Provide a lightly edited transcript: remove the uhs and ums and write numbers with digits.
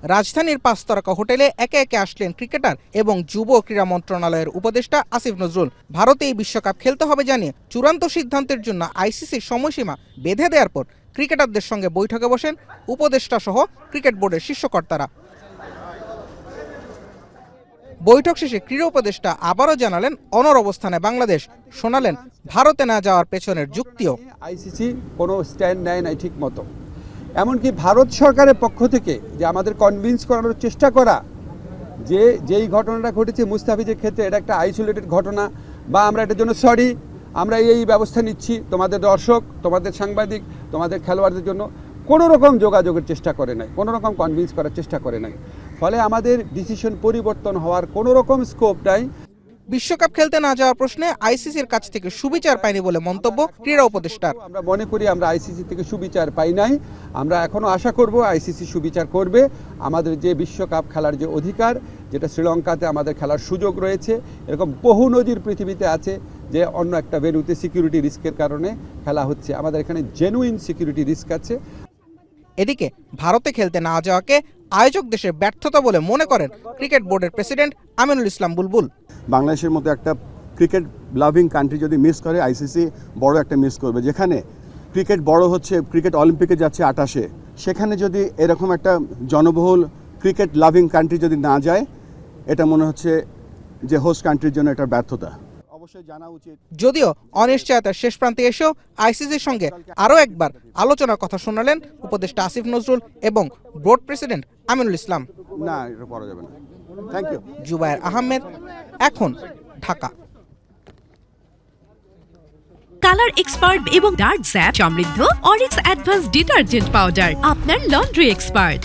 রাজধানীর ৫ তারকা হোটেলে একে একে আসলেন ক্রিকেটার এবং যুব ক্রীড়া মন্ত্রণালয়ের উপদেষ্টা আসিফ নজরুল। ভারতে এই বিশ্বকাপ খেলতে হবে জানিয়ে চূড়ান্ত সিদ্ধান্তের জন্য আইসিসির সময়সীমা বেঁধে দেওয়ার পর ক্রিকেটারদের সঙ্গে বৈঠকে বসেন উপদেষ্টা সহ ক্রিকেট বোর্ডের শীর্ষকর্তারা। বৈঠক শেষে ক্রীড়া উপদেষ্টা আবারও জানালেন অনড় অবস্থানে বাংলাদেশ, শোনালেন ভারতে না যাওয়ার পেছনের যুক্তিও। আইসিসি কোনো স্ট্যান্ড নেয় নাই ঠিক মতো, এমনকি ভারত সরকারের পক্ষ থেকে যে আমাদের কনভিন্স করানোর চেষ্টা করা যে যেই ঘটনাটা ঘটেছে মুস্তাফিজের ক্ষেত্রে এটা একটা আইসোলেটেড ঘটনা, বা আমরা এটার জন্য সরি, আমরা এই ব্যবস্থা নিচ্ছি, তোমাদের দর্শক, তোমাদের সাংবাদিক, তোমাদের খেলোয়াড়দের জন্য কোনো রকম যোগাযোগের চেষ্টা করে নাই, কোনো রকম কনভিন্স করার চেষ্টা করে নাই। ফলে আমাদের ডিসিশন পরিবর্তন হওয়ার কোনো রকম স্কোপ নাই। বিশ্বকাপ খেলতে না যাওয়ার প্রশ্নে আইসিসির কাছ থেকে সুবিচার পায়নি বলে মন্তব্য ক্রীড়া উপদেষ্টার। আমরা মনে করি আমরা আইসিসি থেকে সুবিচার পাই নাই, আমরা এখনো আশা করব আইসিসি সুবিচার করবে। আমাদের যে বিশ্বকাপ খেলার যে অধিকার, যেটা শ্রীলঙ্কাতে আমাদের খেলার সুযোগ রয়েছে, এরকম বহু নজির পৃথিবীতে আছে যে অন্য একটা ভেন্যুতে সিকিউরিটি রিস্কের কারণে খেলা হচ্ছে, আমাদের এখানে জেনুইন সিকিউরিটি রিস্ক আছে। এদিকে ভারতে খেলতে না যাওয়াকে আয়োজক দেশের ব্যর্থতা বলে মনে করেন ক্রিকেট বোর্ডের প্রেসিডেন্ট আমিনুল ইসলাম বুলবুল। বাংলাদেশের মতো একটা ক্রিকেট লাভিং কান্ট্রি যদি মিস করে, আইসিসি বড় একটা মিস করবে। যেখানে ক্রিকেট বড় হচ্ছে, ক্রিকেট অলিম্পিকে যাচ্ছে 28-এ, সেখানে যদি এরকম একটা জনবহুল ক্রিকেট লাভিং কান্ট্রি যদি না যায়, এটা মনে হচ্ছে যে হোস্ট কান্ট্রির জন্য এটা ব্যর্থতা। অবশ্যই জানা উচিত। যদিও অনিশ্চয়তার শেষ প্রান্তে এসেও আইসিসির সঙ্গে আরও একবার আলোচনার কথা শোনালেন উপদেষ্টা আসিফ নজরুল এবং বোর্ড প্রেসিডেন্ট আমিনুল ইসলাম। না, এটা করা যাবে না। Thank you. জুবায়ের আহমেদ, এখন, ঢাকা। কালার এক্সপার্ট এবং ডার্ক জ্যাপ সমৃদ্ধ অরিক্স অ্যাডভান্স ডিটারজেন্ট পাউডার, আপনার লন্ড্রি এক্সপার্ট।